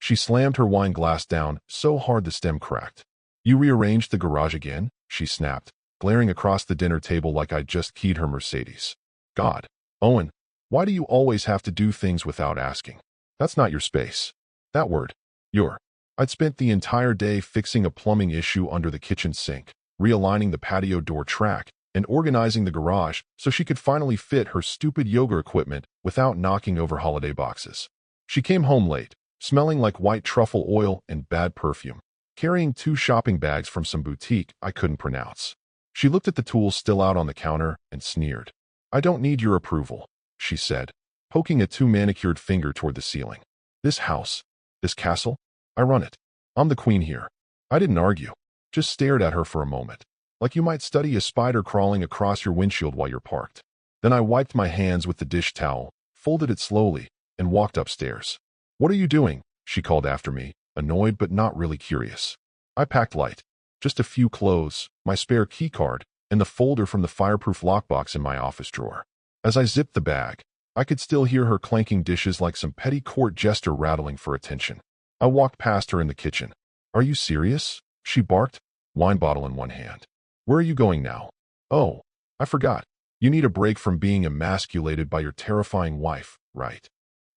She slammed her wine glass down so hard the stem cracked. You rearranged the garage again? She snapped, glaring across the dinner table like I'd just keyed her Mercedes. God, Owen, why do you always have to do things without asking? That's not your space. That word, your. I'd spent the entire day fixing a plumbing issue under the kitchen sink, realigning the patio door track, and organizing the garage so she could finally fit her stupid yoga equipment without knocking over holiday boxes. She came home late, smelling like white truffle oil and bad perfume, carrying 2 shopping bags from some boutique I couldn't pronounce. She looked at the tools still out on the counter and sneered. I don't need your approval, she said, poking a 2-manicured finger toward the ceiling. This house, this castle, I run it. I'm the queen here. I didn't argue, just stared at her for a moment, like you might study a spider crawling across your windshield while you're parked. Then I wiped my hands with the dish towel, folded it slowly, and walked upstairs. What are you doing? She called after me, annoyed but not really curious. I packed light. Just a few clothes, my spare keycard, and the folder from the fireproof lockbox in my office drawer. As I zipped the bag, I could still hear her clanking dishes like some petty court jester rattling for attention. I walked past her in the kitchen. Are you serious? She barked, wine bottle in one hand. Where are you going now? Oh, I forgot. You need a break from being emasculated by your terrifying wife, right?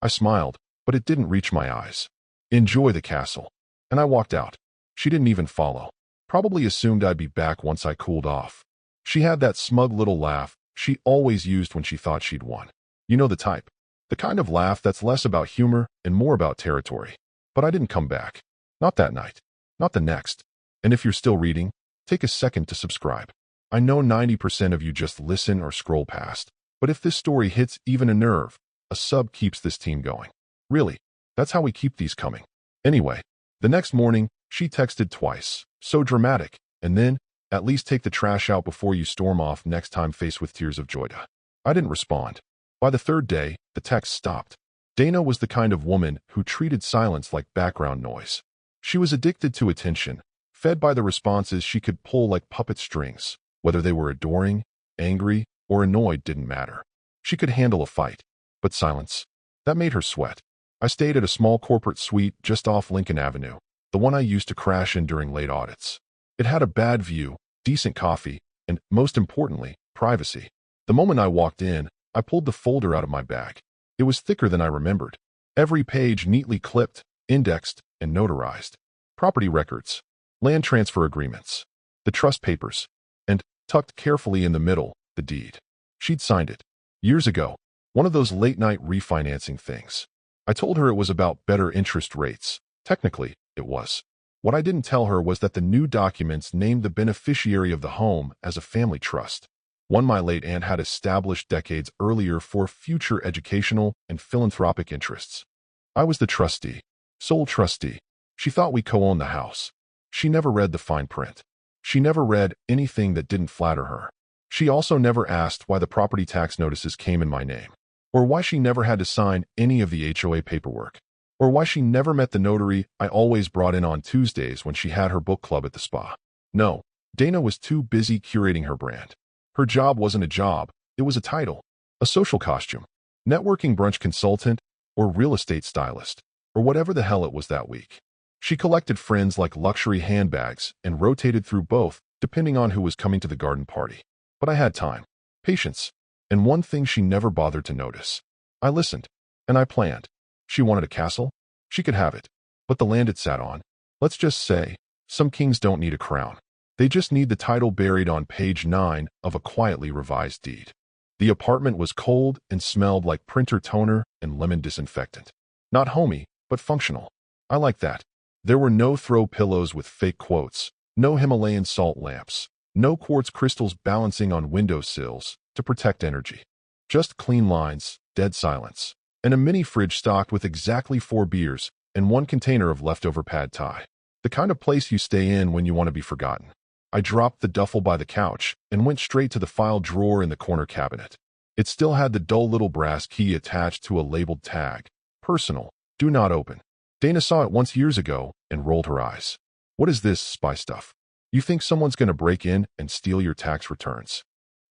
I smiled, but it didn't reach my eyes. Enjoy the castle. And I walked out. She didn't even follow. Probably assumed I'd be back once I cooled off. She had that smug little laugh she always used when she thought she'd won. You know the type. The kind of laugh that's less about humor and more about territory. But I didn't come back. Not that night. Not the next. And if you're still reading, take a second to subscribe. I know 90% of you just listen or scroll past. But if this story hits even a nerve, a sub keeps this team going. Really, that's how we keep these coming. Anyway, the next morning, she texted twice. So dramatic. And then, at least take the trash out before you storm off next time faced with tears of joy. I didn't respond. By the 3rd day, the text stopped. Dana was the kind of woman who treated silence like background noise. She was addicted to attention, fed by the responses she could pull like puppet strings. Whether they were adoring, angry, or annoyed didn't matter. She could handle a fight. But silence, that made her sweat. I stayed at a small corporate suite just off Lincoln Avenue, the one I used to crash in during late audits. It had a bad view, decent coffee, and, most importantly, privacy. The moment I walked in, I pulled the folder out of my bag. It was thicker than I remembered. Every page neatly clipped, indexed, and notarized. Property records, land transfer agreements, the trust papers, and, tucked carefully in the middle, the deed. She'd signed it. Years ago. One of those late-night refinancing things. I told her it was about better interest rates. Technically, it was. What I didn't tell her was that the new documents named the beneficiary of the home as a family trust, one my late aunt had established decades earlier for future educational and philanthropic interests. I was the trustee, sole trustee. She thought we co-owned the house. She never read the fine print. She never read anything that didn't flatter her. She also never asked why the property tax notices came in my name, or why she never had to sign any of the HOA paperwork, or why she never met the notary I always brought in on Tuesdays when she had her book club at the spa. No, Dana was too busy curating her brand. Her job wasn't a job, it was a title, a social costume, networking brunch consultant, or real estate stylist, or whatever the hell it was that week. She collected friends like luxury handbags and rotated through both, depending on who was coming to the garden party. But I had time, patience, and one thing she never bothered to notice. I listened, and I planned. She wanted a castle? She could have it. But the land it sat on, let's just say, some kings don't need a crown. They just need the title buried on page 9 of a quietly revised deed. The apartment was cold and smelled like printer toner and lemon disinfectant. Not homey, but functional. I like that. There were no throw pillows with fake quotes, no Himalayan salt lamps, no quartz crystals balancing on windowsills to protect energy. Just clean lines, dead silence, and a mini fridge stocked with exactly 4 beers and 1 container of leftover pad thai. The kind of place you stay in when you want to be forgotten. I dropped the duffel by the couch and went straight to the file drawer in the corner cabinet. It still had the dull little brass key attached to a labeled tag. Personal. Do not open. Dana saw it once years ago and rolled her eyes. What is this spy stuff? You think someone's going to break in and steal your tax returns?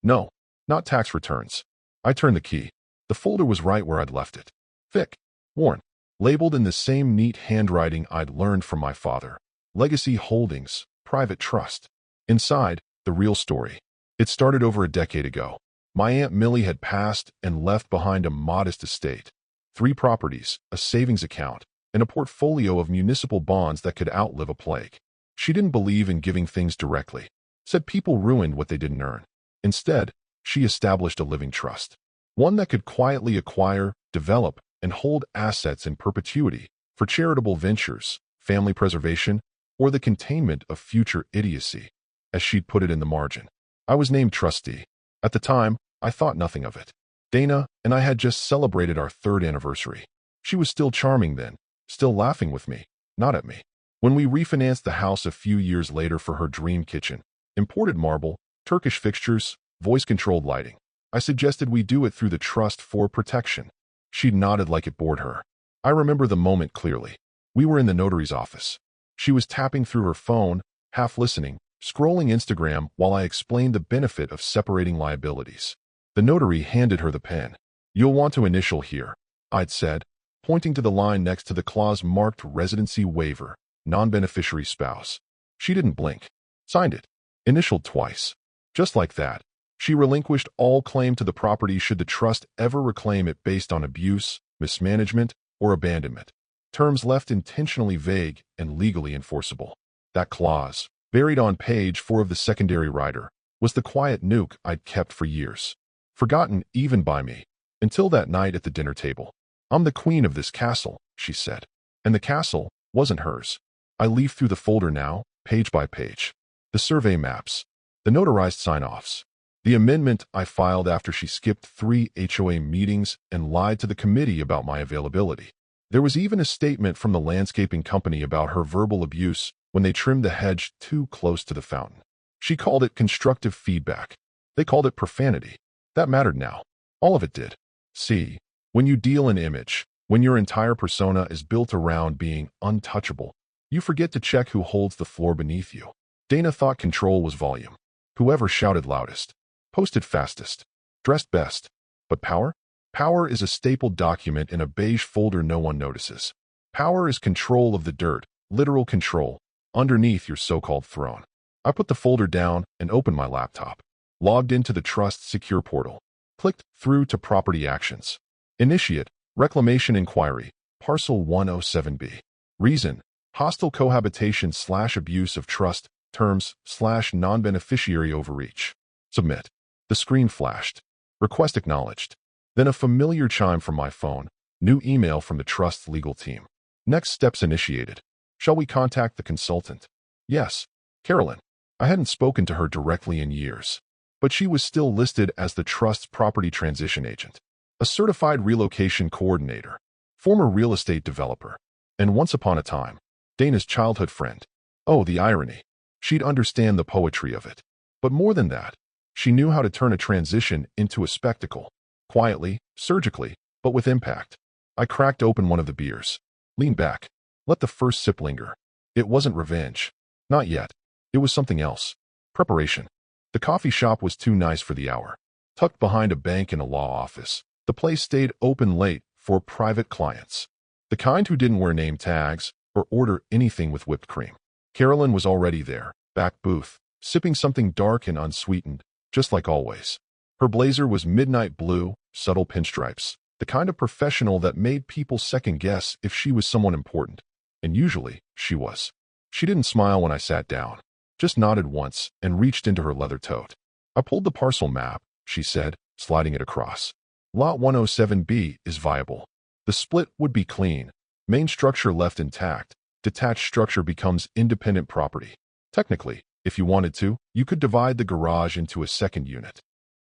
No, not tax returns. I turned the key. The folder was right where I'd left it. Thick, worn, labeled in the same neat handwriting I'd learned from my father. Legacy Holdings, Private Trust. Inside, the real story. It started over a decade ago. My Aunt Millie had passed and left behind a modest estate. 3 properties, a savings account, and a portfolio of municipal bonds that could outlive a plague. She didn't believe in giving things directly. Said people ruined what they didn't earn. Instead, she established a living trust. One that could quietly acquire, develop, and hold assets in perpetuity for charitable ventures, family preservation, or the containment of future idiocy, as she'd put it in the margin. I was named trustee. At the time, I thought nothing of it. Dana and I had just celebrated our 3rd anniversary. She was still charming then, still laughing with me, not at me. When we refinanced the house a few years later for her dream kitchen, imported marble, Turkish fixtures, voice-controlled lighting, I suggested we do it through the trust for protection. She nodded like it bored her. I remember the moment clearly. We were in the notary's office. She was tapping through her phone, half listening, scrolling Instagram while I explained the benefit of separating liabilities. The notary handed her the pen. "You'll want to initial here," I'd said, pointing to the line next to the clause marked residency waiver, non-beneficiary spouse. She didn't blink. Signed it. Initialed twice. Just like that, she relinquished all claim to the property should the trust ever reclaim it based on abuse, mismanagement, or abandonment. Terms left intentionally vague and legally enforceable. That clause, buried on page 4 of the secondary rider, was the quiet nuke I'd kept for years. Forgotten even by me, until that night at the dinner table. "I'm the queen of this castle," she said. And the castle wasn't hers. I leaf through the folder now, page by page. The survey maps, the notarized sign-offs, the amendment I filed after she skipped 3 HOA meetings and lied to the committee about my availability. There was even a statement from the landscaping company about her verbal abuse when they trimmed the hedge too close to the fountain. She called it constructive feedback. They called it profanity. That mattered now. All of it did. See, when you deal in image, when your entire persona is built around being untouchable, you forget to check who holds the floor beneath you. Dana thought control was volume. Whoever shouted loudest, posted fastest, dressed best. But power? Power is a stapled document in a beige folder no one notices. Power is control of the dirt, literal control, underneath your so-called throne. I put the folder down and opened my laptop. Logged into the Trust Secure portal. Clicked through to Property Actions. Initiate, Reclamation Inquiry, Parcel 107B. Reason, Hostile cohabitation/abuse of trust, terms/non-beneficiary overreach. Submit. The screen flashed. Request acknowledged. Then a familiar chime from my phone. New email from the Trust's legal team. Next steps initiated. Shall we contact the consultant? Yes. Carolyn. I hadn't spoken to her directly in years, but she was still listed as the Trust's property transition agent, a certified relocation coordinator, former real estate developer, and once upon a time, Dana's childhood friend. Oh, the irony. She'd understand the poetry of it. But more than that, she knew how to turn a transition into a spectacle. Quietly, surgically, but with impact. I cracked open one of the beers. Leaned back. Let the first sip linger. It wasn't revenge. Not yet. It was something else. Preparation. The coffee shop was too nice for the hour. Tucked behind a bank and a law office, the place stayed open late for private clients. The kind who didn't wear name tags or order anything with whipped cream. Carolyn was already there, back booth, sipping something dark and unsweetened, just like always. Her blazer was midnight blue, subtle pinstripes, the kind of professional that made people second-guess if she was someone important. And usually, she was. She didn't smile when I sat down, just nodded once and reached into her leather tote. I pulled the parcel map, she said, sliding it across. Lot 107B is viable. The split would be clean. Main structure left intact. Detached structure becomes independent property. Technically, if you wanted to, you could divide the garage into a second unit.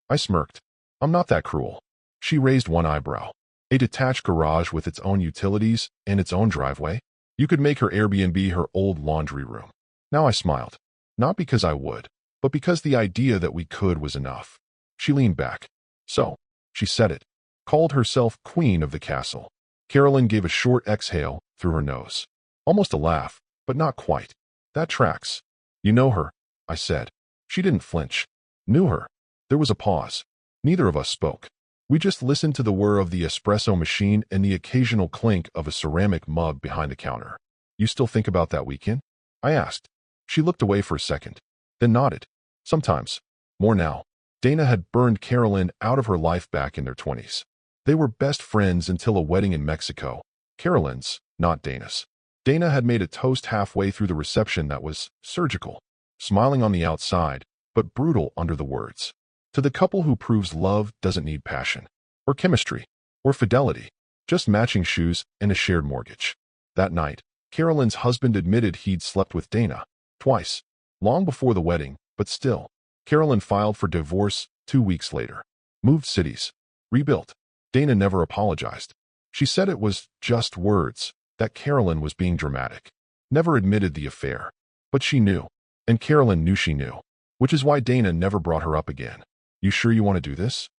I smirked. I'm not that cruel. She raised one eyebrow. A detached garage with its own utilities and its own driveway? You could make her Airbnb her old laundry room. Now I smiled. Not because I would, but because the idea that we could was enough. She leaned back. So, she said it. Called herself queen of the castle. Carolyn gave a short exhale through her nose. Almost a laugh, but not quite. That tracks. You know her, I said. She didn't flinch. Knew her. There was a pause. Neither of us spoke. We just listened to the whir of the espresso machine and the occasional clink of a ceramic mug behind the counter. You still think about that weekend? I asked. She looked away for a second, then nodded. Sometimes. More now. Dana had burned Carolyn out of her life back in their 20s. They were best friends until a wedding in Mexico. Carolyn's, not Dana's. Dana had made a toast halfway through the reception that was surgical, smiling on the outside, but brutal under the words. To the couple who proves love doesn't need passion, or chemistry, or fidelity, just matching shoes and a shared mortgage. That night, Carolyn's husband admitted he'd slept with Dana, twice, long before the wedding, but still. Carolyn filed for divorce 2 weeks later. Moved cities. Rebuilt. Dana never apologized. She said it was just words, that Carolyn was being dramatic. Never admitted the affair. But she knew. And Carolyn knew she knew. Which is why Dana never brought her up again. You sure you want to do this?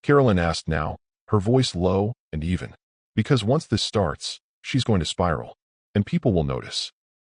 Carolyn asked now, her voice low and even. Because once this starts, she's going to spiral. And people will notice.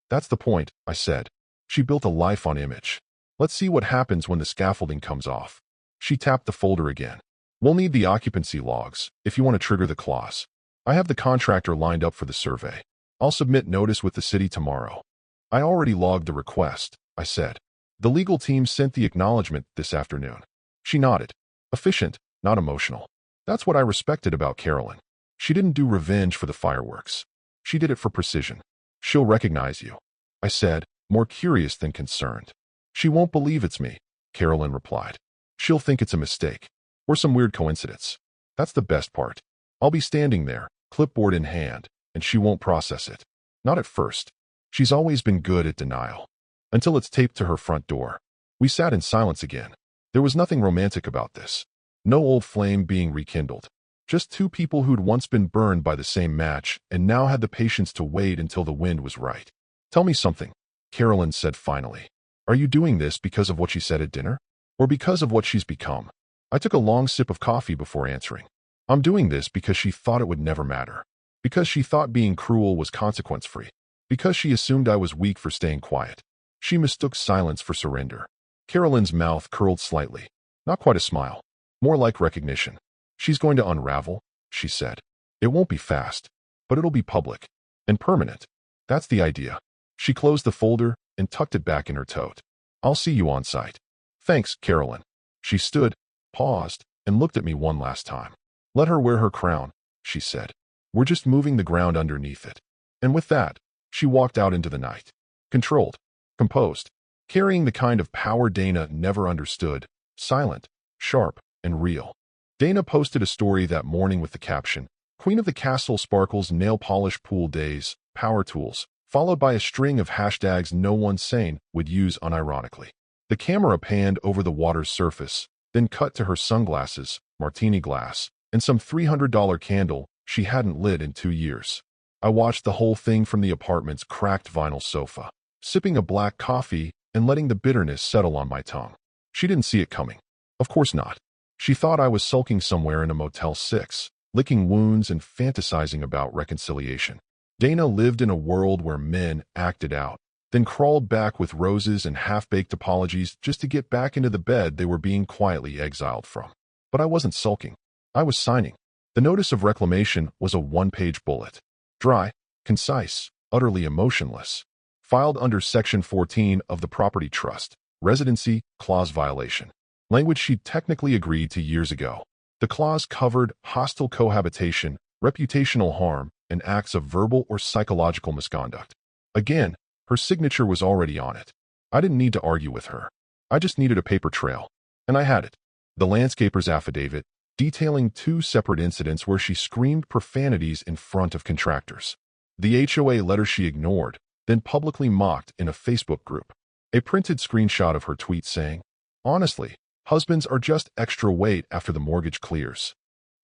That's the point, I said. She built a life on image. Let's see what happens when the scaffolding comes off. She tapped the folder again. We'll need the occupancy logs, if you want to trigger the clause. I have the contractor lined up for the survey. I'll submit notice with the city tomorrow. I already logged the request, I said. The legal team sent the acknowledgement this afternoon. She nodded. Efficient, not emotional. That's what I respected about Carolyn. She didn't do revenge for the fireworks. She did it for precision. She'll recognize you, I said, more curious than concerned. She won't believe it's me, Carolyn replied. She'll think it's a mistake, or some weird coincidence. That's the best part. I'll be standing there, clipboard in hand, and she won't process it. Not at first. She's always been good at denial. Until it's taped to her front door. We sat in silence again. There was nothing romantic about this. No old flame being rekindled. Just two people who'd once been burned by the same match and now had the patience to wait until the wind was right. Tell me something, Carolyn said finally. Are you doing this because of what she said at dinner? Or because of what she's become? I took a long sip of coffee before answering. I'm doing this because she thought it would never matter. Because she thought being cruel was consequence-free. Because she assumed I was weak for staying quiet. She mistook silence for surrender. Carolyn's mouth curled slightly. Not quite a smile. More like recognition. She's going to unravel, she said. It won't be fast, but it'll be public. And permanent. That's the idea. She closed the folder and tucked it back in her tote. I'll see you on site. Thanks, Carolyn. She stood, paused, and looked at me one last time. Let her wear her crown, she said. We're just moving the ground underneath it. And with that, she walked out into the night. Controlled. Composed. Carrying the kind of power Dana never understood. Silent, sharp, and real. Dana posted a story that morning with the caption, Queen of the Castle Sparkles Nail Polish Pool Days, Power Tools, followed by a string of hashtags no one sane would use unironically. The camera panned over the water's surface, then cut to her sunglasses, martini glass, and some $300 candle she hadn't lit in 2 years. I watched the whole thing from the apartment's cracked vinyl sofa, sipping a black coffee and letting the bitterness settle on my tongue. She didn't see it coming. Of course not. She thought I was sulking somewhere in a Motel 6, licking wounds and fantasizing about reconciliation. Dana lived in a world where men acted out, then crawled back with roses and half-baked apologies just to get back into the bed they were being quietly exiled from. But I wasn't sulking. I was signing. The notice of reclamation was a one-page bullet. Dry, concise, utterly emotionless. Filed under Section 14 of the Property Trust, Residency Clause Violation. Language she'd technically agreed to years ago. The clause covered hostile cohabitation, reputational harm, and acts of verbal or psychological misconduct. Again, her signature was already on it. I didn't need to argue with her. I just needed a paper trail. And I had it. The landscaper's affidavit, detailing 2 separate incidents where she screamed profanities in front of contractors. The HOA letter she ignored, then publicly mocked in a Facebook group. A printed screenshot of her tweet saying, Honestly, husbands are just extra weight after the mortgage clears.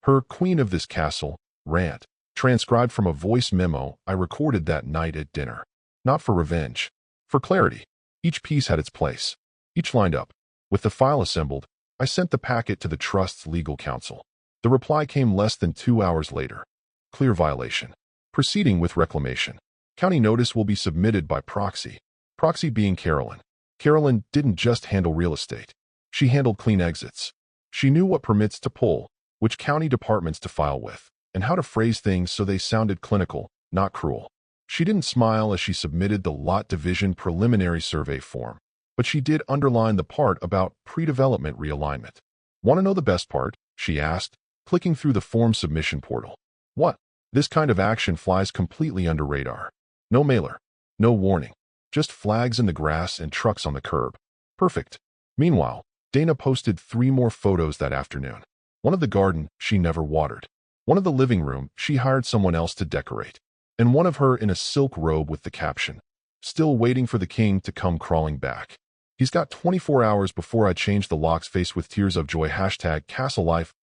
Her Queen of this Castle rant, transcribed from a voice memo I recorded that night at dinner. Not for revenge. For clarity. Each piece had its place. Each lined up. With the file assembled, I sent the packet to the Trust's legal counsel. The reply came less than 2 hours later. Clear violation. Proceeding with reclamation. County notice will be submitted by proxy. Proxy being Carolyn. Carolyn didn't just handle real estate. She handled clean exits. She knew what permits to pull, which county departments to file with, and how to phrase things so they sounded clinical, not cruel. She didn't smile as she submitted the lot division preliminary survey form, but she did underline the part about pre-development realignment. Want to know the best part? She asked, clicking through the form submission portal. What? This kind of action flies completely under radar. No mailer. No warning. Just flags in the grass and trucks on the curb. Perfect. Meanwhile, Dana posted 3 more photos that afternoon. One of the garden she never watered. One of the living room she hired someone else to decorate. And one of her in a silk robe with the caption, "Still waiting for the king to come crawling back. He's got 24 hours before I change the lock's face with tears of joy. Castle life.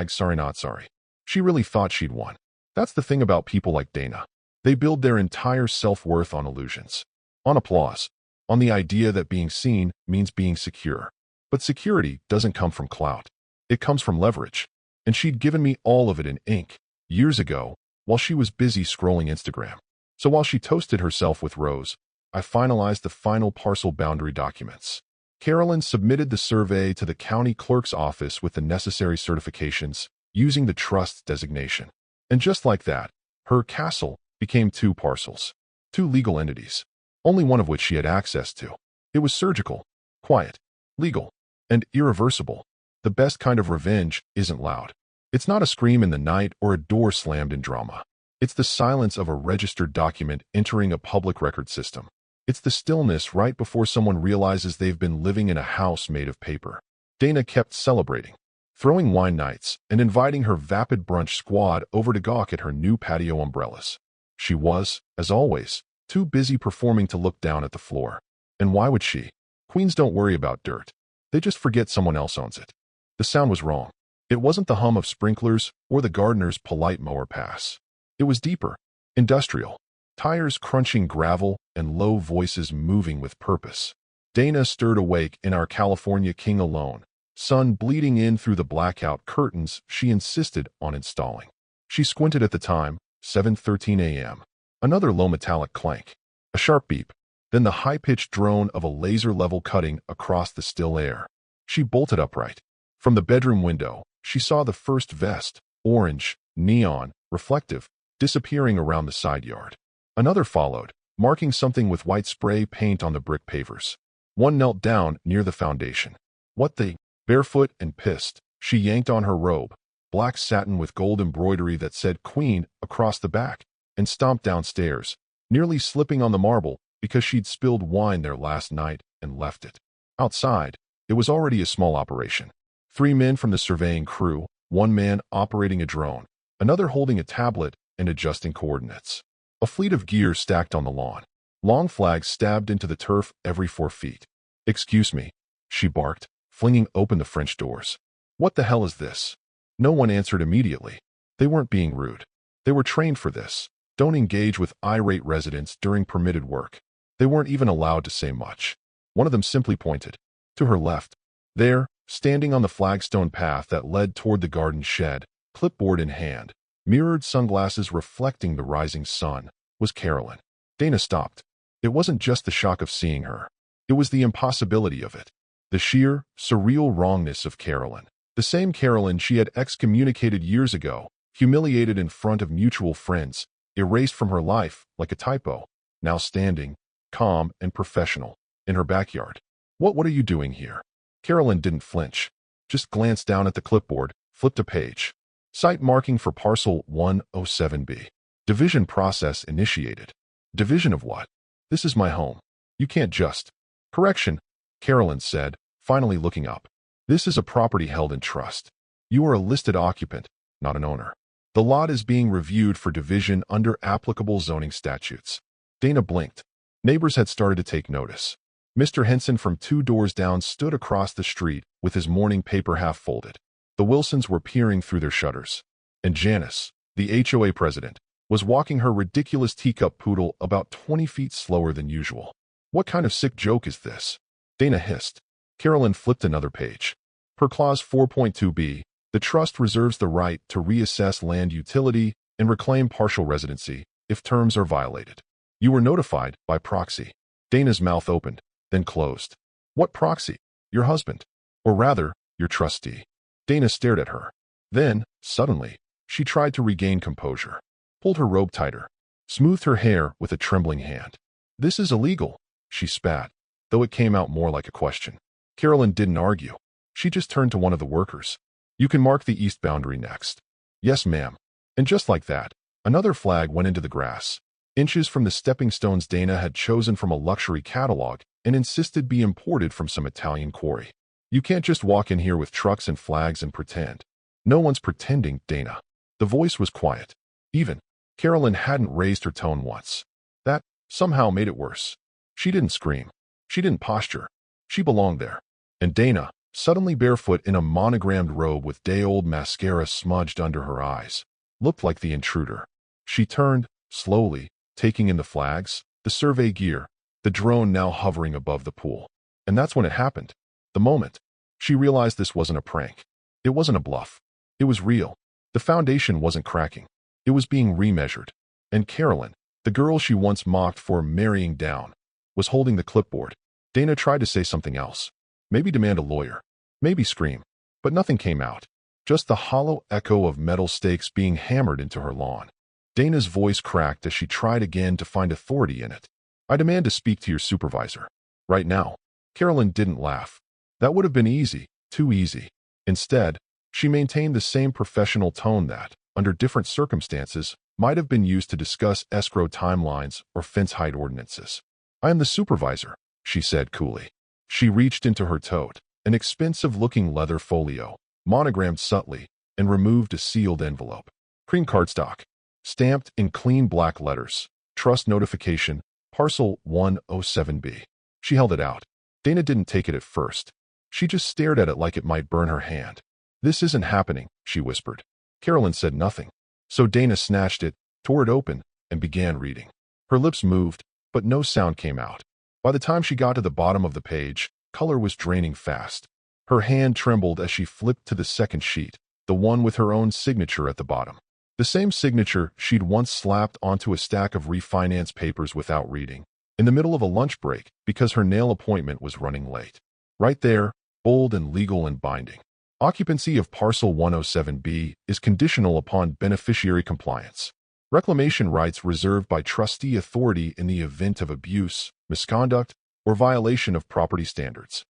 Sorry not sorry." She really thought she'd won. That's the thing about people like Dana. They build their entire self-worth on illusions. On applause. On the idea that being seen means being secure. But security doesn't come from clout. It comes from leverage. And she'd given me all of it in ink, years ago, while she was busy scrolling Instagram. So while she toasted herself with Rose, I finalized the final parcel boundary documents. Carolyn submitted the survey to the county clerk's office with the necessary certifications, using the trust designation. And just like that, her castle became 2 parcels. 2 legal entities, only one of which she had access to. It was surgical, quiet, legal, and irreversible. The best kind of revenge isn't loud. It's not a scream in the night or a door slammed in drama. It's the silence of a registered document entering a public record system. It's the stillness right before someone realizes they've been living in a house made of paper. Dana kept celebrating, throwing wine nights and inviting her vapid brunch squad over to gawk at her new patio umbrellas. She was, as always, too busy performing to look down at the floor. And why would she? Queens don't worry about dirt. They just forget someone else owns it. The sound was wrong. It wasn't the hum of sprinklers or the gardener's polite mower pass. It was deeper, industrial, tires crunching gravel and low voices moving with purpose. Dana stirred awake in our California king alone, sun bleeding in through the blackout curtains she insisted on installing. She squinted at the time, 7:13 a.m. Another low metallic clank, a sharp beep, then the high-pitched drone of a laser-level cutting across the still air. She bolted upright. From the bedroom window, she saw the first vest, orange, neon, reflective, disappearing around the side yard. Another followed, marking something with white spray paint on the brick pavers. One knelt down near the foundation. What the? Barefoot and pissed, she yanked on her robe, black satin with gold embroidery that said Queen across the back, and stomped downstairs, nearly slipping on the marble because she'd spilled wine there last night and left it. Outside, it was already a small operation. 3 men from the surveying crew, 1 man operating a drone, another holding a tablet and adjusting coordinates. A fleet of gear stacked on the lawn. Long flags stabbed into the turf every 4 feet. "Excuse me," she barked, flinging open the French doors. "What the hell is this?" No one answered immediately. They weren't being rude. They were trained for this. Don't engage with irate residents during permitted work. They weren't even allowed to say much. One of them simply pointed. To her left. There, standing on the flagstone path that led toward the garden shed, clipboard in hand, mirrored sunglasses reflecting the rising sun, was Carolyn. Dana stopped. It wasn't just the shock of seeing her. It was the impossibility of it. The sheer, surreal wrongness of Carolyn. The same Carolyn she had excommunicated years ago, humiliated in front of mutual friends, erased from her life like a typo, now standing, calm and professional, in her backyard. What are you doing here?" Carolyn didn't flinch, just glanced down at the clipboard, flipped a page. Site marking for parcel 107B. Division process initiated. Division of what? This is my home. You can't just. Correction, Carolyn said, finally looking up. This is a property held in trust. You are a listed occupant, not an owner. The lot is being reviewed for division under applicable zoning statutes. Dana blinked. Neighbors had started to take notice. Mr. Henson from 2 doors down stood across the street with his morning paper half folded. The Wilsons were peering through their shutters. And Janice, the HOA president, was walking her ridiculous teacup poodle about 20 feet slower than usual. What kind of sick joke is this? Dana hissed. Carolyn flipped another page. Per Clause 4.2b, the trust reserves the right to reassess land utility and reclaim partial residency if terms are violated. You were notified by proxy. Dana's mouth opened, then closed. What proxy? Your husband. Or rather, your trustee. Dana stared at her. Then, suddenly, she tried to regain composure, pulled her robe tighter, smoothed her hair with a trembling hand. "This is illegal," she spat, though it came out more like a question. Carolyn didn't argue. She just turned to one of the workers. "You can mark the east boundary next." "Yes, ma'am." And just like that, another flag went into the grass, inches from the stepping stones Dana had chosen from a luxury catalog and insisted be imported from some Italian quarry. "You can't just walk in here with trucks and flags and pretend." "No one's pretending, Dana." The voice was quiet. Even. Carolyn hadn't raised her tone once. That somehow made it worse. She didn't scream. She didn't posture. She belonged there. And Dana, suddenly barefoot in a monogrammed robe with day-old mascara smudged under her eyes, looked like the intruder. She turned, slowly, taking in the flags, the survey gear, the drone now hovering above the pool. And that's when it happened. The moment. She realized this wasn't a prank. It wasn't a bluff. It was real. The foundation wasn't cracking. It was being remeasured. And Carolyn, the girl she once mocked for marrying down, was holding the clipboard. Dana tried to say something else. Maybe demand a lawyer. Maybe scream. But nothing came out. Just the hollow echo of metal stakes being hammered into her lawn. Dana's voice cracked as she tried again to find authority in it. "I demand to speak to your supervisor. Right now." Carolyn didn't laugh. That would have been easy, too easy. Instead, she maintained the same professional tone that, under different circumstances, might have been used to discuss escrow timelines or fence height ordinances. "I am the supervisor," she said coolly. She reached into her tote, an expensive-looking leather folio, monogrammed subtly, and removed a sealed envelope. Cream cardstock, stamped in clean black letters. "Trust notification, parcel 107B." She held it out. Dana didn't take it at first. She just stared at it like it might burn her hand. "This isn't happening," she whispered. Carolyn said nothing. So Dana snatched it, tore it open, and began reading. Her lips moved, but no sound came out. By the time she got to the bottom of the page, color was draining fast. Her hand trembled as she flipped to the second sheet, the one with her own signature at the bottom. The same signature she'd once slapped onto a stack of refinance papers without reading, in the middle of a lunch break because her nail appointment was running late. Right there, bold and legal and binding. Occupancy of parcel 107B is conditional upon beneficiary compliance. Reclamation rights reserved by trustee authority in the event of abuse, misconduct, or violation of property standards.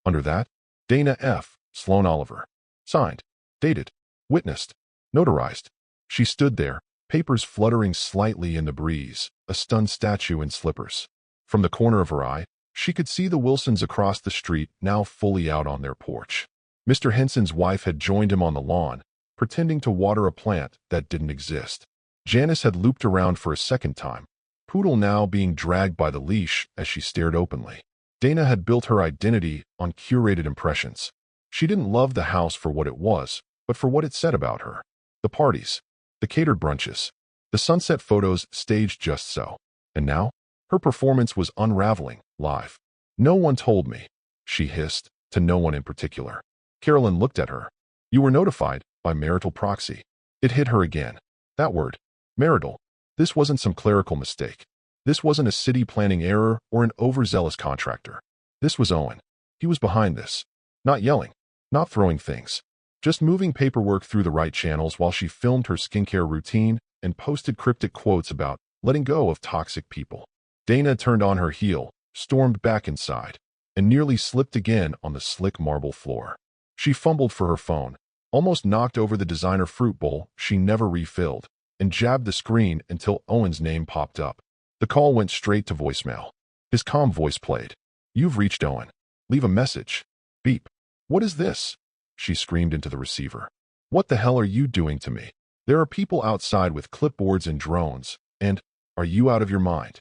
Under that, Dana F. Sloan Oliver. Signed. Dated. Witnessed. Notarized. She stood there, papers fluttering slightly in the breeze, a stunned statue in slippers. From the corner of her eye, she could see the Wilsons across the street now fully out on their porch. Mr. Henson's wife had joined him on the lawn, pretending to water a plant that didn't exist. Janice had looped around for a second time, Poodle now being dragged by the leash as she stared openly. Dana had built her identity on curated impressions. She didn't love the house for what it was, but for what it said about her. The parties, the catered brunches, the sunset photos staged just so. And now, her performance was unraveling, live. "No one told me," she hissed, to no one in particular. Carolyn looked at her. "You were notified by marital proxy." It hit her again. That word. Marital. This wasn't some clerical mistake. This wasn't a city planning error or an overzealous contractor. This was Owen. He was behind this. Not yelling. Not throwing things. Just moving paperwork through the right channels while she filmed her skincare routine and posted cryptic quotes about letting go of toxic people. Dana turned on her heel, stormed back inside, and nearly slipped again on the slick marble floor. She fumbled for her phone, almost knocked over the designer fruit bowl she never refilled, and jabbed the screen until Owen's name popped up. The call went straight to voicemail. His calm voice played. "You've reached Owen. Leave a message." Beep. "What is this?" she screamed into the receiver. "What the hell are you doing to me? There are people outside with clipboards and drones, and are you out of your mind?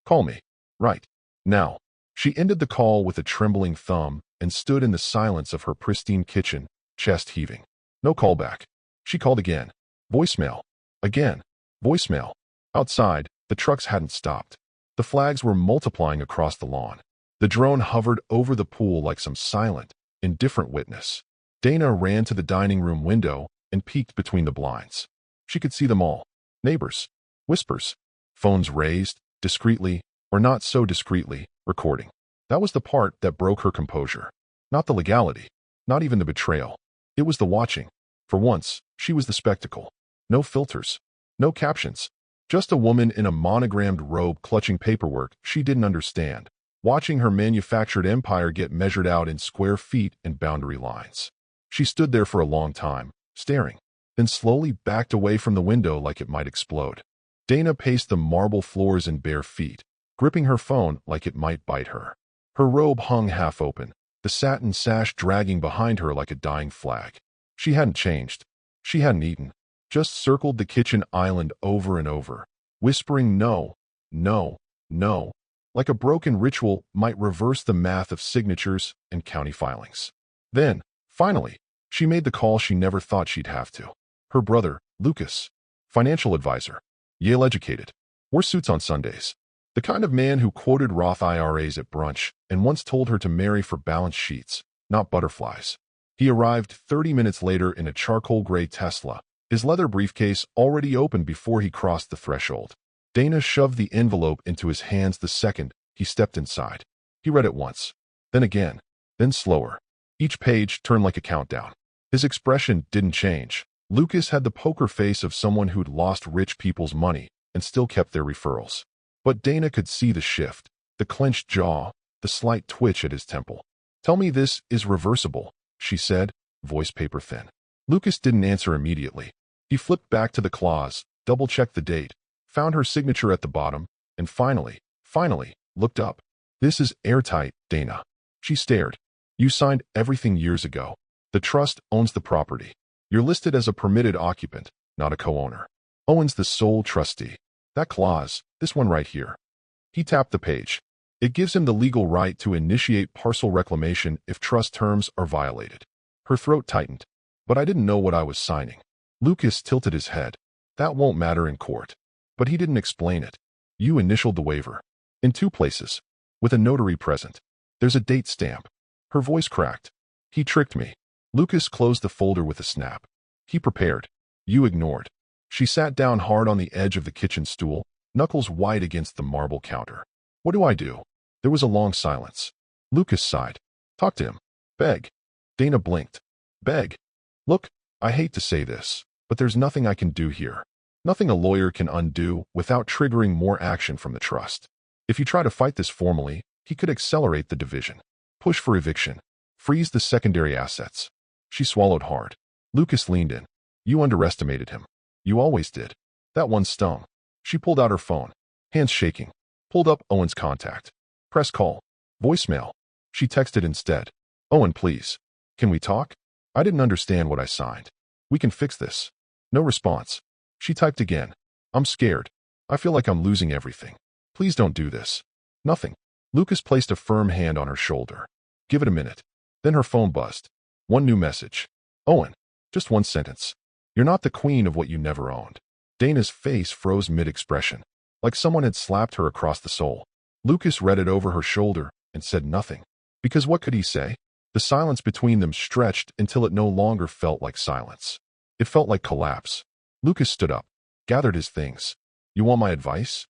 Call me. Right. Now." She ended the call with a trembling thumb and stood in the silence of her pristine kitchen, chest heaving. No callback. She called again. Voicemail. Again. Voicemail. Outside, the trucks hadn't stopped. The flags were multiplying across the lawn. The drone hovered over the pool like some silent, indifferent witness. Dana ran to the dining room window and peeked between the blinds. She could see them all. Neighbors. Whispers. Phones raised, discreetly, or not so discreetly, recording. That was the part that broke her composure. Not the legality. Not even the betrayal. It was the watching. For once, she was the spectacle. No filters. No captions. Just a woman in a monogrammed robe clutching paperwork she didn't understand, watching her manufactured empire get measured out in square feet and boundary lines. She stood there for a long time, staring, then slowly backed away from the window like it might explode. Dana paced the marble floors in bare feet, gripping her phone like it might bite her. Her robe hung half open, the satin sash dragging behind her like a dying flag. She hadn't changed. She hadn't eaten. Just circled the kitchen island over and over, whispering no, no, no, like a broken ritual might reverse the math of signatures and county filings. Then, finally, she made the call she never thought she'd have to. Her brother, Lucas, financial advisor, Yale-educated, wore suits on Sundays. The kind of man who quoted Roth IRAs at brunch and once told her to marry for balance sheets, not butterflies. He arrived 30 minutes later in a charcoal gray Tesla, his leather briefcase already opened before he crossed the threshold. Dana shoved the envelope into his hands the second he stepped inside. He read it once, then again, then slower. Each page turned like a countdown. His expression didn't change. Lucas had the poker face of someone who'd lost rich people's money and still kept their referrals. But Dana could see the shift, the clenched jaw, the slight twitch at his temple. "Tell me this is reversible," she said, voice paper thin. Lucas didn't answer immediately. He flipped back to the clause, double-checked the date, found her signature at the bottom, and finally, looked up. "This is airtight, Dana." She stared. "You signed everything years ago. The trust owns the property. You're listed as a permitted occupant, not a co-owner. Owen's the sole trustee. That clause, this one right here." He tapped the page. "It gives him the legal right to initiate parcel reclamation if trust terms are violated." Her throat tightened. "But I didn't know what I was signing." Lucas tilted his head. "That won't matter in court." But he didn't explain it. "You initialed the waiver. In 2 places. With a notary present. There's a date stamp." Her voice cracked. "He tricked me." Lucas closed the folder with a snap. "He prepared. You ignored." She sat down hard on the edge of the kitchen stool, knuckles white against the marble counter. "What do I do?" There was a long silence. Lucas sighed. "Talk to him. Beg." Dana blinked. "Beg? Look, I hate to say this, but there's nothing I can do here. Nothing a lawyer can undo without triggering more action from the trust. If you try to fight this formally, he could accelerate the division, push for eviction, freeze the secondary assets." She swallowed hard. Lucas leaned in. "You underestimated him. You always did." That one stung. She pulled out her phone, hands shaking, pulled up Owen's contact. "Press call. Voicemail." She texted instead. "Owen, please. Can we talk? I didn't understand what I signed. We can fix this." No response. She typed again. "I'm scared. I feel like I'm losing everything. Please don't do this." Nothing. Lucas placed a firm hand on her shoulder. "Give it a minute." Then her phone buzzed. One new message. "Owen, just one sentence. You're not the queen of what you never owned." Dana's face froze mid-expression, like someone had slapped her across the soul. Lucas read it over her shoulder and said nothing. Because what could he say? The silence between them stretched until it no longer felt like silence. It felt like collapse. Lucas stood up, gathered his things. "You want my advice?"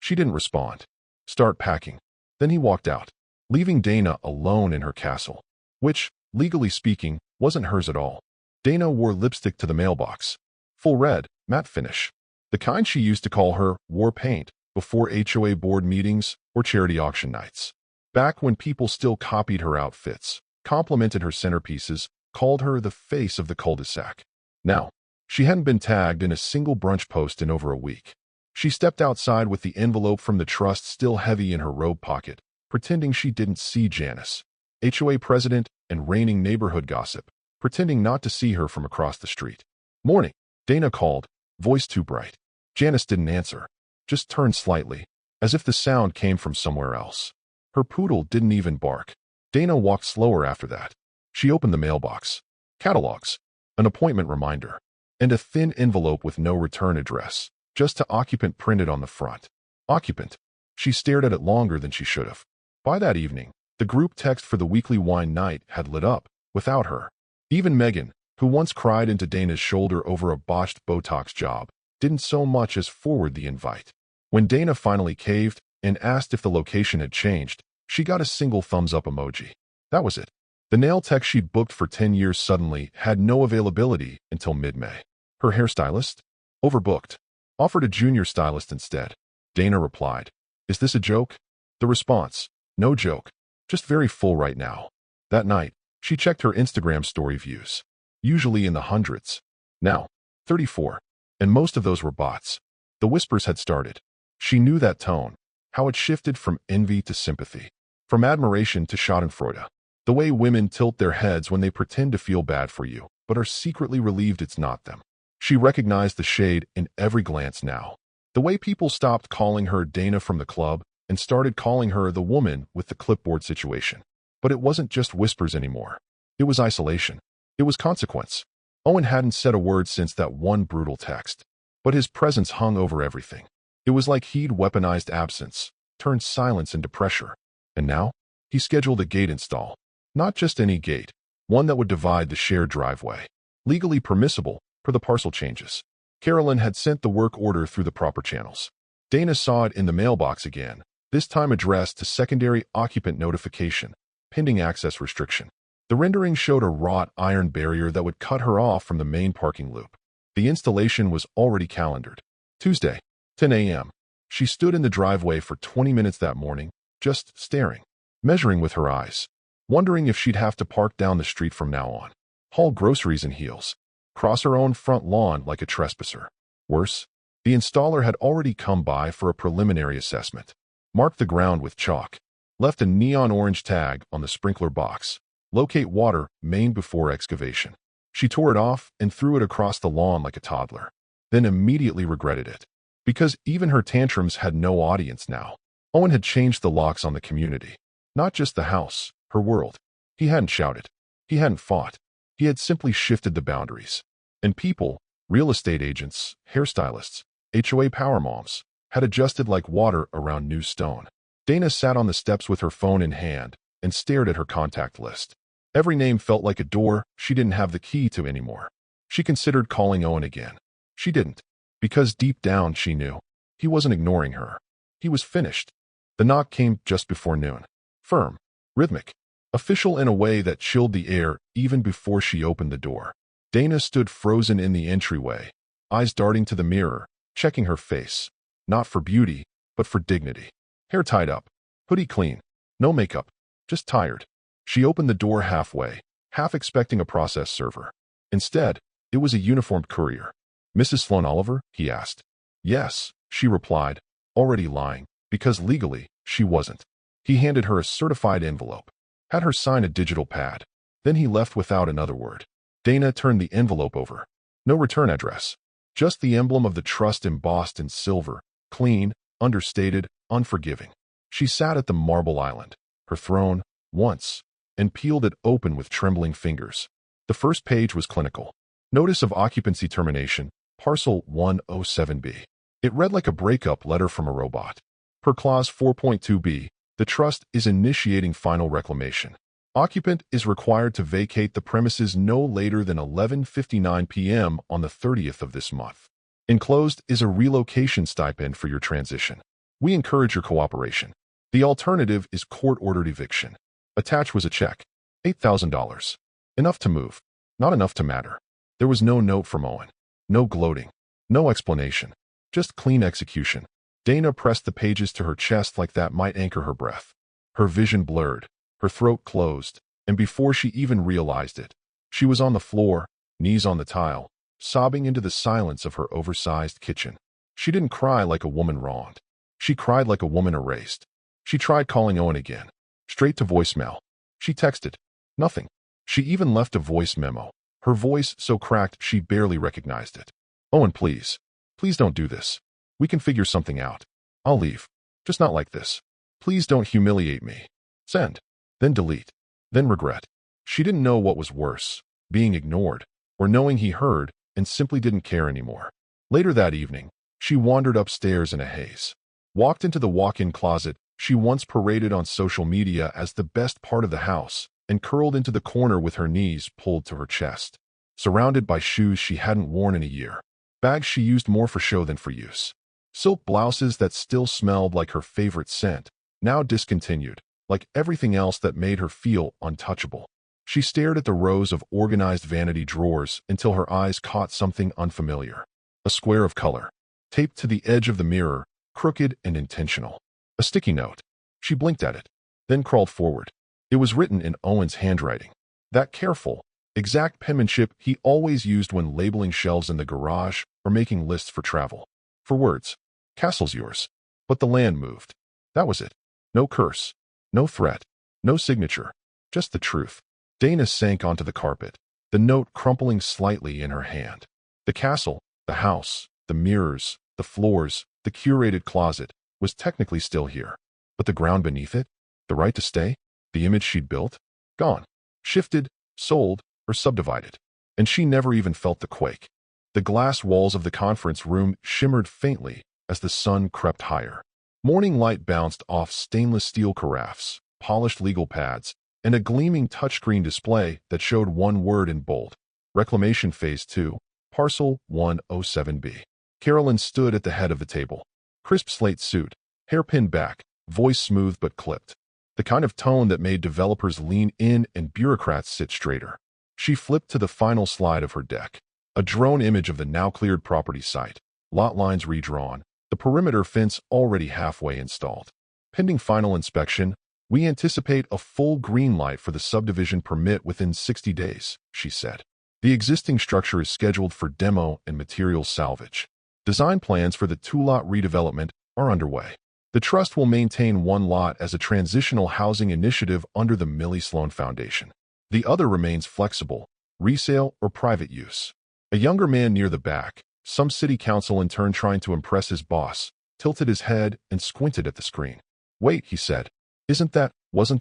She didn't respond. "Start packing." Then he walked out, leaving Dana alone in her castle, which, legally speaking, wasn't hers at all. Dana wore lipstick to the mailbox. Full red, matte finish. The kind she used to call her war paint before HOA board meetings or charity auction nights. Back when people still copied her outfits, complimented her centerpieces, called her the face of the cul-de-sac. Now, she hadn't been tagged in a single brunch post in over a week. She stepped outside with the envelope from the trust still heavy in her robe pocket, pretending she didn't see Janice, HOA president and reigning neighborhood gossip, pretending not to see her from across the street. "Morning," Dana called, voice too bright. Janice didn't answer, just turned slightly, as if the sound came from somewhere else. Her poodle didn't even bark. Dana walked slower after that. She opened the mailbox. Catalogs, an appointment reminder, and a thin envelope with no return address, just to occupant printed on the front. Occupant. She stared at it longer than she should have. By that evening, the group text for the weekly wine night had lit up, without her. Even Megan, who once cried into Dana's shoulder over a botched Botox job, didn't so much as forward the invite. When Dana finally caved and asked if the location had changed, she got a single thumbs-up emoji. That was it. The nail tech she'd booked for 10 years suddenly had no availability until mid-May. Her hairstylist? Overbooked. Offered a junior stylist instead. Dana replied, "Is this a joke?" The response, "No joke. Just very full right now." That night, she checked her Instagram story views. Usually in the hundreds. Now, 34. And most of those were bots. The whispers had started. She knew that tone, how it shifted from envy to sympathy, from admiration to schadenfreude. The way women tilt their heads when they pretend to feel bad for you, but are secretly relieved it's not them. She recognized the shade in every glance now. The way people stopped calling her Dana from the club and started calling her the woman with the clipboard situation. But it wasn't just whispers anymore. It was isolation. It was consequence. Owen hadn't said a word since that one brutal text, but his presence hung over everything. It was like he'd weaponized absence, turned silence into pressure. And now, he scheduled a gate install. Not just any gate, one that would divide the shared driveway. Legally permissible, per the parcel changes. Carolyn had sent the work order through the proper channels. Dana saw it in the mailbox again, this time addressed to secondary occupant notification, pending access restriction. The rendering showed a wrought iron barrier that would cut her off from the main parking loop. The installation was already calendared. Tuesday, 10 a.m. She stood in the driveway for 20 minutes that morning, just staring, measuring with her eyes, wondering if she'd have to park down the street from now on, haul groceries in heels, cross her own front lawn like a trespasser. Worse, the installer had already come by for a preliminary assessment, marked the ground with chalk, left a neon orange tag on the sprinkler box, "Locate water main before excavation." She tore it off and threw it across the lawn like a toddler, then immediately regretted it. Because even her tantrums had no audience now. Owen had changed the locks on the community. Not just the house, her world. He hadn't shouted. He hadn't fought. He had simply shifted the boundaries. And people, real estate agents, hairstylists, HOA power moms, had adjusted like water around new stone. Dana sat on the steps with her phone in hand and stared at her contact list. Every name felt like a door she didn't have the key to anymore. She considered calling Owen again. She didn't, because deep down she knew he wasn't ignoring her. He was finished. The knock came just before noon. Firm, rhythmic, official in a way that chilled the air even before she opened the door. Dana stood frozen in the entryway, eyes darting to the mirror, checking her face. Not for beauty, but for dignity. Hair tied up, hoodie clean, no makeup, just tired. She opened the door halfway, half expecting a process server. Instead, it was a uniformed courier. "Mrs. Sloan Oliver?" he asked. "Yes," she replied, already lying, because legally, she wasn't. He handed her a certified envelope, had her sign a digital pad. Then he left without another word. Dana turned the envelope over. No return address. Just the emblem of the trust embossed in silver, clean, understated, unforgiving. She sat at the marble island, her throne, once, and peeled it open with trembling fingers. The first page was clinical. Notice of occupancy termination, parcel 107B. It read like a breakup letter from a robot. Per clause 4.2b, the trust is initiating final reclamation. Occupant is required to vacate the premises no later than 11:59 p.m. on the 30th of this month. Enclosed is a relocation stipend for your transition. We encourage your cooperation. The alternative is court-ordered eviction. Attached was a check. $8,000. Enough to move. Not enough to matter. There was no note from Owen. No gloating. No explanation. Just clean execution. Dana pressed the pages to her chest like that might anchor her breath. Her vision blurred. Her throat closed. And before she even realized it, she was on the floor, knees on the tile, sobbing into the silence of her oversized kitchen. She didn't cry like a woman wronged. She cried like a woman erased. She tried calling Owen again. Straight to voicemail. She texted. Nothing. She even left a voice memo. Her voice so cracked she barely recognized it. "Owen, please. Please don't do this. We can figure something out. I'll leave. Just not like this. Please don't humiliate me." Send. Then delete. Then regret. She didn't know what was worse, being ignored, or knowing he heard and simply didn't care anymore. Later that evening, she wandered upstairs in a haze. Walked into the walk-in closet she once paraded on social media as the best part of the house, and curled into the corner with her knees pulled to her chest. Surrounded by shoes she hadn't worn in a year. Bags she used more for show than for use. Silk blouses that still smelled like her favorite scent, now discontinued, like everything else that made her feel untouchable. She stared at the rows of organized vanity drawers until her eyes caught something unfamiliar. A square of color, taped to the edge of the mirror, crooked and intentional. A sticky note. She blinked at it, then crawled forward. It was written in Owen's handwriting. That careful, exact penmanship he always used when labeling shelves in the garage or making lists for travel. For words, "Castle's yours, but the land moved." That was it. No curse, no threat, no signature, just the truth. Dana sank onto the carpet, the note crumpling slightly in her hand. The castle, the house, the mirrors, the floors, the curated closet was technically still here. But the ground beneath it, the right to stay, the image she'd built, gone, shifted, sold, or subdivided. And she never even felt the quake. The glass walls of the conference room shimmered faintly as the sun crept higher. Morning light bounced off stainless steel carafes, polished legal pads, and a gleaming touchscreen display that showed one word in bold: Reclamation Phase 2, Parcel 107B. Carolyn stood at the head of the table. Crisp slate suit, hair pinned back, voice smooth but clipped. The kind of tone that made developers lean in and bureaucrats sit straighter. She flipped to the final slide of her deck. A drone image of the now-cleared property site. Lot lines redrawn. The perimeter fence already halfway installed. Pending final inspection, we anticipate a full green light for the subdivision permit within 60 days, she said. The existing structure is scheduled for demo and materials salvage. Design plans for the two-lot redevelopment are underway. The trust will maintain one lot as a transitional housing initiative under the Millie Sloan Foundation. The other remains flexible, resale or private use. A younger man near the back, some city council intern trying to impress his boss, tilted his head and squinted at the screen. "Wait," he said. Wasn't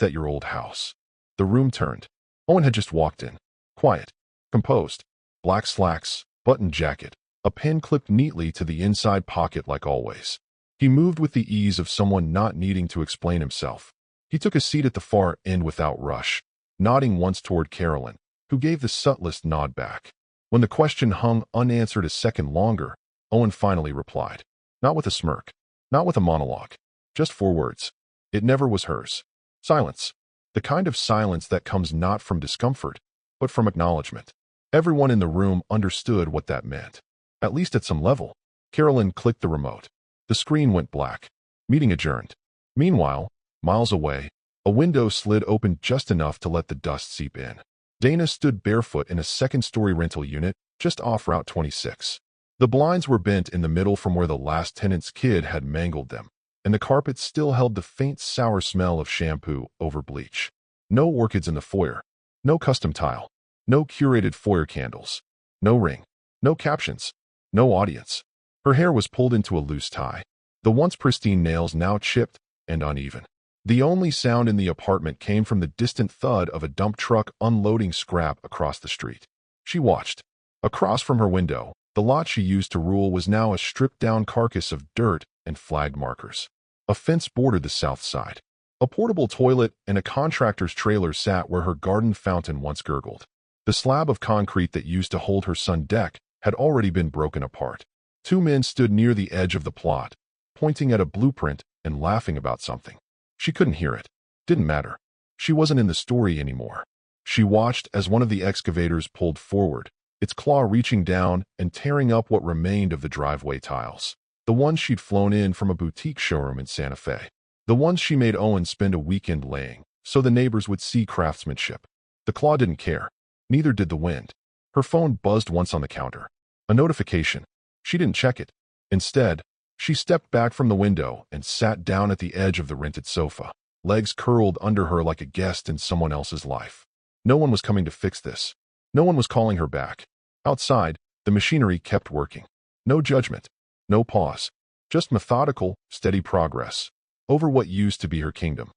that your old house?" The room turned. Owen had just walked in. Quiet, composed, black slacks, buttoned jacket, a pen clipped neatly to the inside pocket like always. He moved with the ease of someone not needing to explain himself. He took a seat at the far end without rush, nodding once toward Carolyn, who gave the subtlest nod back. When the question hung unanswered a second longer, Owen finally replied. Not with a smirk, not with a monologue, just 4 words. It never was hers. Silence. The kind of silence that comes not from discomfort, but from acknowledgement. Everyone in the room understood what that meant. At least at some level. Carolyn clicked the remote. The screen went black. Meeting adjourned. Meanwhile, miles away, a window slid open just enough to let the dust seep in. Dana stood barefoot in a second-story rental unit just off Route 26. The blinds were bent in the middle from where the last tenant's kid had mangled them, and the carpet still held the faint sour smell of shampoo over bleach. No orchids in the foyer. No custom tile. No curated foyer candles. No ring. No captions. No audience. Her hair was pulled into a loose tie. The once pristine nails now chipped and uneven. The only sound in the apartment came from the distant thud of a dump truck unloading scrap across the street. She watched. Across from her window, the lot she used to rule was now a stripped-down carcass of dirt and flagged markers. A fence bordered the south side. A portable toilet and a contractor's trailer sat where her garden fountain once gurgled. The slab of concrete that used to hold her sun's deck had already been broken apart. 2 men stood near the edge of the plot, pointing at a blueprint and laughing about something. She couldn't hear it. Didn't matter. She wasn't in the story anymore. She watched as one of the excavators pulled forward, its claw reaching down and tearing up what remained of the driveway tiles. The ones she'd flown in from a boutique showroom in Santa Fe. The ones she made Owen spend a weekend laying, so the neighbors would see craftsmanship. The claw didn't care. Neither did the wind. Her phone buzzed once on the counter. A notification. She didn't check it. Instead, she stepped back from the window and sat down at the edge of the rented sofa, legs curled under her like a guest in someone else's life. No one was coming to fix this. No one was calling her back. Outside, the machinery kept working. No judgment. No pause. Just methodical, steady progress over what used to be her kingdom.